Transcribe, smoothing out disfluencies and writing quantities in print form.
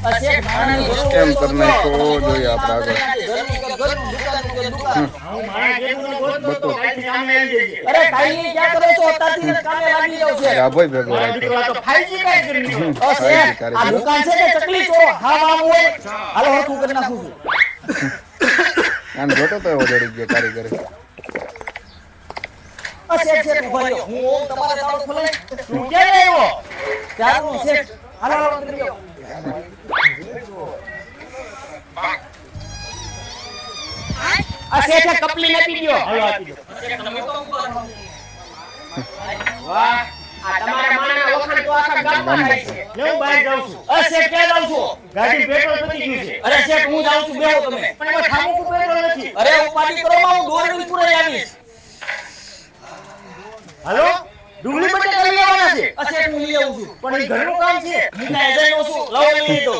કેમ કરને તો જોઈએ આપણે અરે કાઈ નહીં ક્યાં કરો છો અત્યારથી જ કામે લાગી જાવ છે આગળ ભાઈ ભેગો મારા રાખ્યો દીકરો તો ફાઈજી કાઈ કરી હમ, ઓ શેઠ ફાઈજી આ દુકાન છે કે ચકલી ચોરો હા મામ હોય હાલો હરખું કરી નાખું છું આમ જોતો તો એવો જડી ગયો કારીગર શેઠ ઉભા રહ્યો હું ઓમ તમારા તાળો ખોલાય તું ક્યારે આવ્યો ત્યારનો શેઠ હાલો હાલો કરી લ્યો આ શેઠે કપલી આપી દ્યો હાલો આપી દો વાહ આ તમારા માણાના વખાણ તો આખા ગામમાં થાય છે હું બહાર જાઉં છું શેઠ ક્યાં જાઉં છું ગાડી પેટ્રોલ પતી ગયું છે અરે શેઠ હું જાઉં છું બેહો તમે પણ એમાં થામું પેટ્રોલ નથી અરે ઉપાડી કરો માં હું દોરડી પૂરે આવીશ હાલો ડુંગળી બટેટા લઈ આવવાના છે શેઠ હું લઈ આવું છું પણ એ ઘરનું કામ છે હું કાંઈ અજાણ્યો છું લાવો લઈ દો